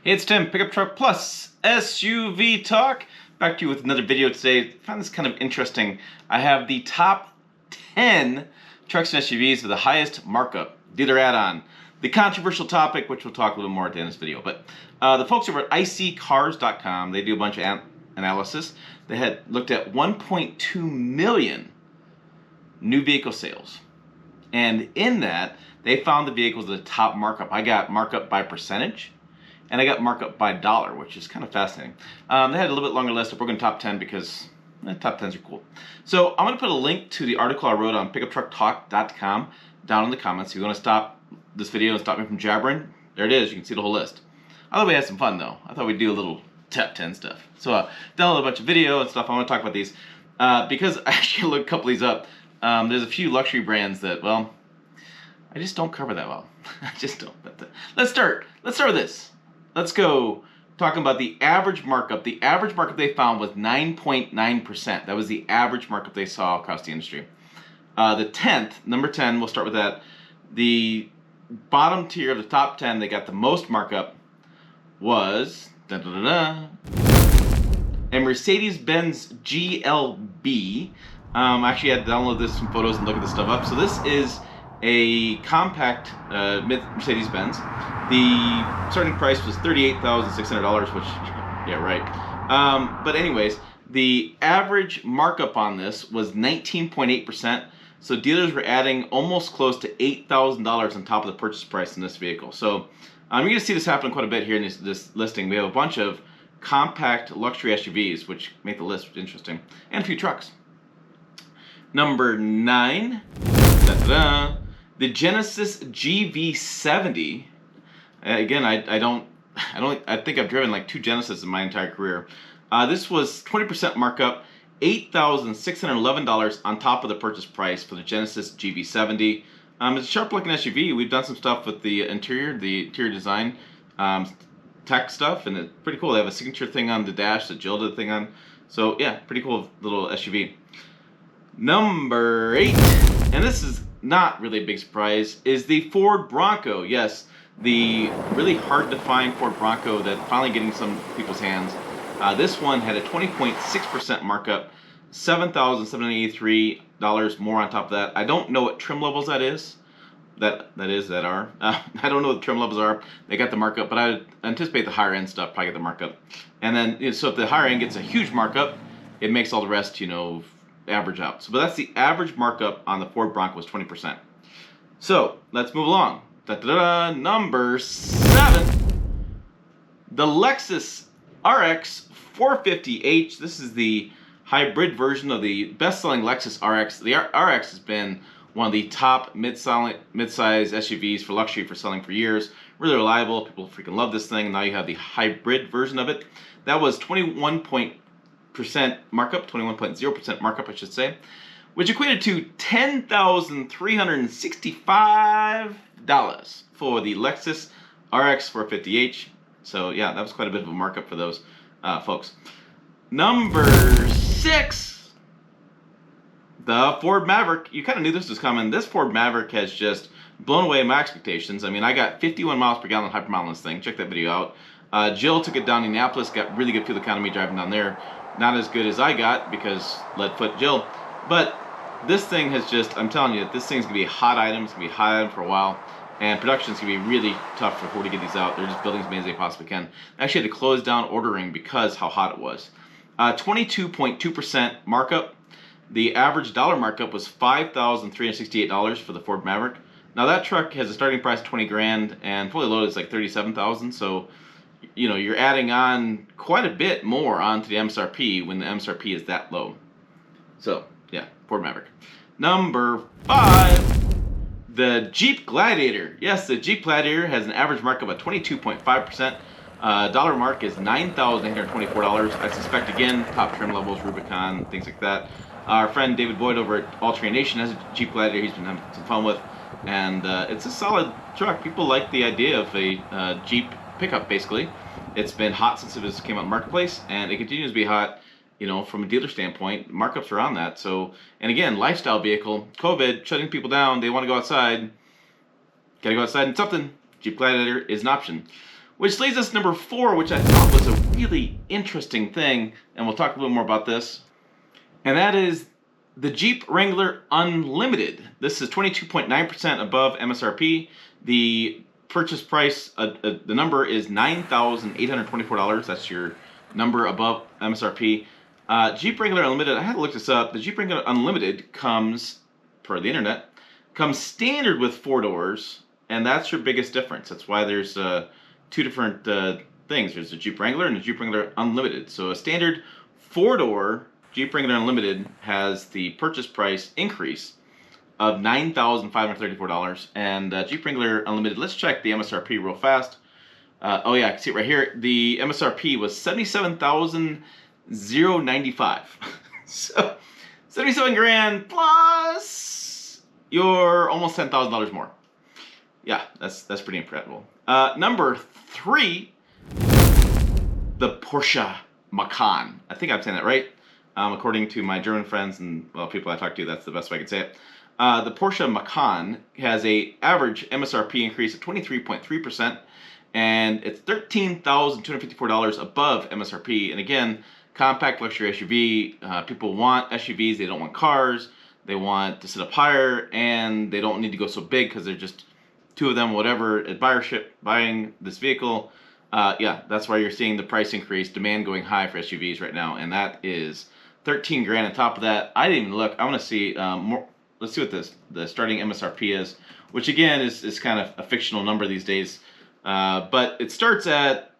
Hey, it's Tim, Pickup Truck Plus SUV Talk. Back to you with another video today. I found this kind of interesting. I have the top 10 trucks and SUVs with the highest markup, dealer add-on. The controversial topic, which we'll talk a little more at the end of this video. But the folks over at iSeeCars.com, they do a bunch of analysis. They had looked at 1.2 million new vehicle sales. And in that, they found the vehicles with the top markup. I got markup by percentage, and I got markup by dollar, which is kind of fascinating. They had a little bit longer list. We're going to top 10 because top 10s are cool. So I'm going to put a link to the article I wrote on pickuptrucktalk.com down in the comments. If you want to stop this video and stop me from jabbering, there it is. You can see the whole list. I thought we had some fun, though. I thought we'd do a little top 10 stuff. So download a bunch of video and stuff. I want to talk about these because I actually looked a couple of these up. There's a few luxury brands that, well, I just don't cover that well. I just don't. But let's start with this. Let's go talking about the average markup. The average markup they found was 9.9%. That was the average markup they saw across the industry. The 10th, number 10, we'll start with that. The bottom tier of the top 10, they got the most markup was a Mercedes-Benz GLB. Actually, I had to download this some photos and look at this stuff up. So this is a compact Mercedes-Benz. The starting price was $38,600, which, yeah, right. But anyways, the average markup on this was 19.8%. So dealers were adding almost close to $8,000 on top of the purchase price in this vehicle. So you're going to see this happen quite a bit here in this listing. We have a bunch of compact luxury SUVs, which make the list interesting, and a few trucks. Number 9, the Genesis GV70. Again, I think I've driven like 2 Genesis in my entire career. This was 20% markup, $8,611 on top of the purchase price for the Genesis GV70. It's a sharp-looking SUV. We've done some stuff with the interior design, tech stuff, and it's pretty cool. They have a signature thing on the dash that Jill did a thing on. So yeah, pretty cool little SUV. Number 8, and this is not really a big surprise, is the Ford Bronco. Yes, the really hard to find Ford Bronco that finally getting some people's hands. This one had a 20.6% markup, $7,783 more on top of that. I don't know what trim levels that is. I don't know what the trim levels are. They got the markup, but I anticipate the higher end stuff probably get the markup. And then, so if the higher end gets a huge markup, it makes all the rest, average out. So, but that's the average markup on the Ford Bronco was 20%. So let's move along. Number 7, the Lexus RX 450h. This is the hybrid version of the best-selling Lexus RX. The RX has been one of the top mid-size SUVs for luxury for selling for years. Really reliable. People freaking love this thing. Now you have the hybrid version of it. That was 21% markup, 21.0% markup, I should say, which equated to $10,365 for the Lexus RX 450h. So yeah, that was quite a bit of a markup for those folks. Number 6, the Ford Maverick. You kind of knew this was coming. This Ford Maverick has just blown away my expectations. I mean, I got 51 miles per gallon hypermile on this thing. Check that video out. Jill took it down to Indianapolis, got really good fuel economy driving down there. Not as good as I got because lead foot Jill. But this thing has just, I'm telling you, this thing's going to be a hot item. It's going to be a hot item for a while. And production's going to be really tough for Ford to get these out. They're just building as many as they possibly can. I actually had to close down ordering because how hot it was. 22.2% markup. The average dollar markup was $5,368 for the Ford Maverick. Now that truck has a starting price of $20,000 and fully loaded is like $37,000. So, you're adding on quite a bit more onto the MSRP when the MSRP is that low. So, yeah, Ford Maverick. Number 5, the Jeep Gladiator. Yes, the Jeep Gladiator has an average markup of 22.5%. Dollar mark is $9,824. I suspect, again, top trim levels, Rubicon, things like that. Our friend David Boyd over at All Terrain Nation has a Jeep Gladiator he's been having some fun with. And it's a solid truck. People like the idea of a Jeep pickup, basically. It's been hot since it came out in the marketplace, and it continues to be hot, from a dealer standpoint. Markups are on that. So, and again, lifestyle vehicle, COVID, shutting people down, they want to go outside. Got to go outside and something. Jeep Gladiator is an option. Which leads us to number 4, which I thought was a really interesting thing, and we'll talk a little more about this. And that is the Jeep Wrangler Unlimited. This is 22.9% above MSRP. The purchase price, the number is $9,824. That's your number above MSRP. Jeep Wrangler Unlimited, I had to look this up. The Jeep Wrangler Unlimited comes, per the internet, comes standard with 4 doors, and that's your biggest difference. That's why there's 2 different things. There's the Jeep Wrangler and the Jeep Wrangler Unlimited. So a standard 4-door Jeep Wrangler Unlimited has the purchase price increase of $9,534. And Jeep Wrangler Unlimited, let's check the MSRP real fast. Oh yeah, I can see it right here. The MSRP was $77,095. So 77 grand plus you're almost $10,000 more. Yeah, that's pretty incredible. Number 3, the Porsche Macan. I think I'm saying that right. According to my German friends and people I talk to, that's the best way I can say it. The Porsche Macan has a average MSRP increase of 23.3%, and it's $13,254 above MSRP. And again, compact luxury SUV. People want SUVs. They don't want cars. They want to sit up higher, and they don't need to go so big because they're just 2 of them, whatever, at buyership buying this vehicle. Yeah, that's why you're seeing the price increase, demand going high for SUVs right now, and that is 13 grand. On top of that, I didn't even look. I want to see more. Let's see what the starting MSRP is, which again is kind of a fictional number these days. But it starts at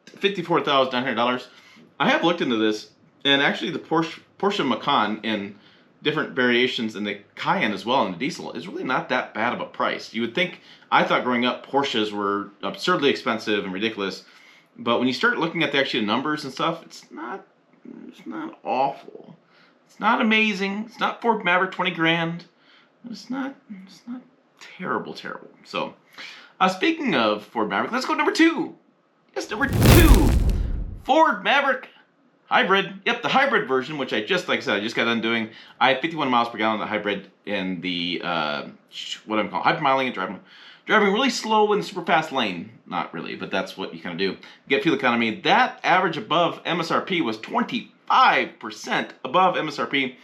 $54,900. I have looked into this, and actually the Porsche Macan in different variations, and the Cayenne as well, and the diesel is really not that bad of a price. You would think, I thought growing up Porsches were absurdly expensive and ridiculous, but when you start looking at the actual numbers and stuff, it's not awful. It's not amazing. It's not Ford Maverick 20 grand. It's not terrible. So, speaking of Ford Maverick, let's go to number 2. Yes, number 2. Ford Maverick Hybrid. Yep, the hybrid version, which like I said, I just got done doing. I had 51 miles per gallon on the hybrid in the, what I'm calling hypermiling and driving really slow in the super fast lane. Not really, but that's what you kind of do. Get fuel economy. That average above MSRP was 25% above MSRP.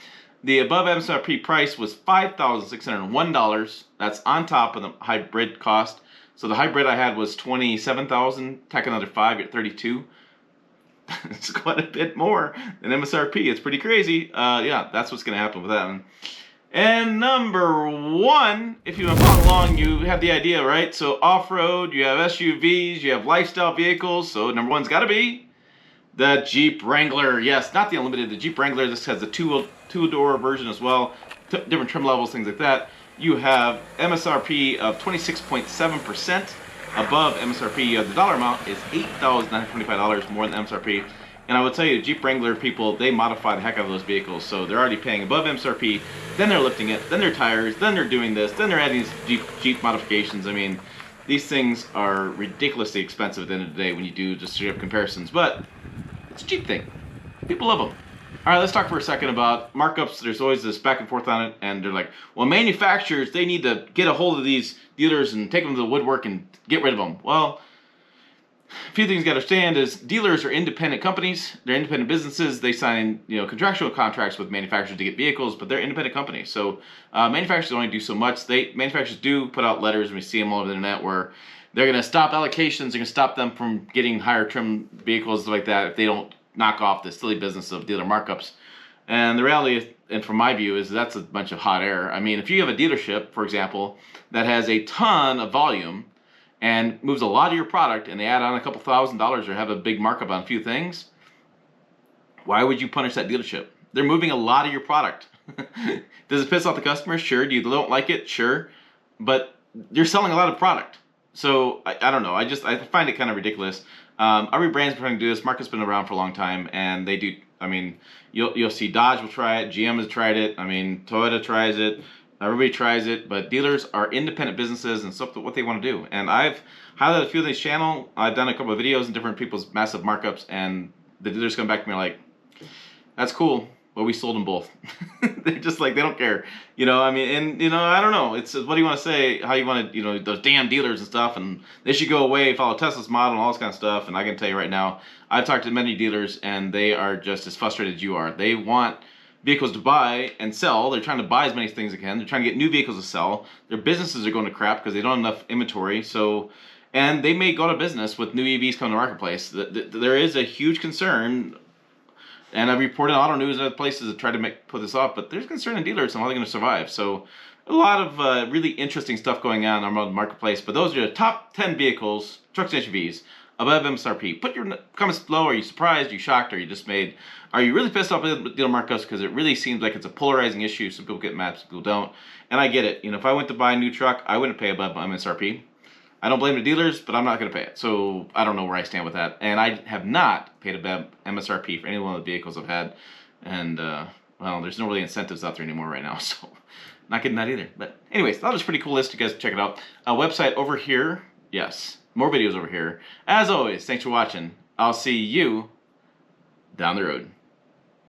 The above MSRP price was $5,601. That's on top of the hybrid cost. So the hybrid I had was $27,000. Tack another 5, get 32. It's quite a bit more than MSRP. It's pretty crazy. Yeah, that's what's going to happen with that one. And number 1, if you've been following along, you have the idea, right? So off-road, you have SUVs, you have lifestyle vehicles. So number 1's got to be the Jeep Wrangler. Yes, not the Unlimited, the Jeep Wrangler. This has the two-door version as well. Different trim levels, things like that. You have MSRP of 26.7%. Above MSRP, the dollar amount is $8,925 more than MSRP. And I would tell you, Jeep Wrangler people, they modify the heck out of those vehicles. So they're already paying above MSRP, then they're lifting it, then their tires, then they're doing this, then they're adding these Jeep modifications. I mean, these things are ridiculously expensive at the end of the day when you do just straight up comparisons. But it's a Jeep thing. People love them. All right, let's talk for a second about markups. There's always this back and forth on it, and they're like, well, manufacturers, they need to get a hold of these dealers and take them to the woodwork and get rid of them. Well, a few things you got to understand is dealers are independent companies. They're independent businesses. They sign, contractual contracts with manufacturers to get vehicles, but they're independent companies. So manufacturers only do so much. Manufacturers do put out letters, and we see them all over the internet, where they're going to stop allocations. They're going to stop them from getting higher trim vehicles like that if they don't knock off the silly business of dealer markups. And the reality, and from my view, is that's a bunch of hot air. I mean, if you have a dealership, for example, that has a ton of volume and moves a lot of your product, and they add on a couple $1,000s or have a big markup on a few things, why would you punish that dealership? They're moving a lot of your product. Does it piss off the customers? Sure. Do you don't like it? Sure. But you're selling a lot of product. So I don't know. I find it kind of ridiculous. Every brand's been trying to do this. Markup's been around for a long time, and they do. I mean, you'll see Dodge will try it. GM has tried it. I mean, Toyota tries it. Everybody tries it, but dealers are independent businesses and stuff what they want to do. And I've highlighted a few of these channel. I've done a couple of videos on different people's massive markups, and the dealers come back to me like, that's cool, Well, we sold them both. They're just like, they don't care. You know, I mean, and, you know, I don't know. It's what do you want to say, how you want to, you know, those damn dealers and stuff, and they should go away, follow Tesla's model and all this kind of stuff. And I can tell you right now, I've talked to many dealers, and they are just as frustrated as you are. They want vehicles to buy and sell. They're trying to buy as many things as they can. They're trying to get new vehicles to sell. Their businesses are going to crap because they don't have enough inventory. So, and they may go out of business with new EVs coming to the marketplace. There is a huge concern, and I've reported on Auto News and other places that try to put this off, but there's concern in dealers on how they're going to survive. So a lot of really interesting stuff going on in our marketplace. But those are the top 10 vehicles, trucks and SUVs, above MSRP. Put your comments below. Are you surprised? Are you shocked? Are you dismayed? Are you really pissed off with dealer markups? Because it really seems like it's a polarizing issue. Some people get mad, some people don't. And I get it. You know, if I went to buy a new truck, I wouldn't pay above MSRP. I don't blame the dealers, but I'm not going to pay it. So I don't know where I stand with that. And I have not paid above MSRP for any one of the vehicles I've had. And, well, there's no really incentives out there anymore right now. So not getting that either. But anyways, that was a pretty cool list. You guys check it out. Website over here. Yes. More videos over here. As always, thanks for watching. I'll see you down the road.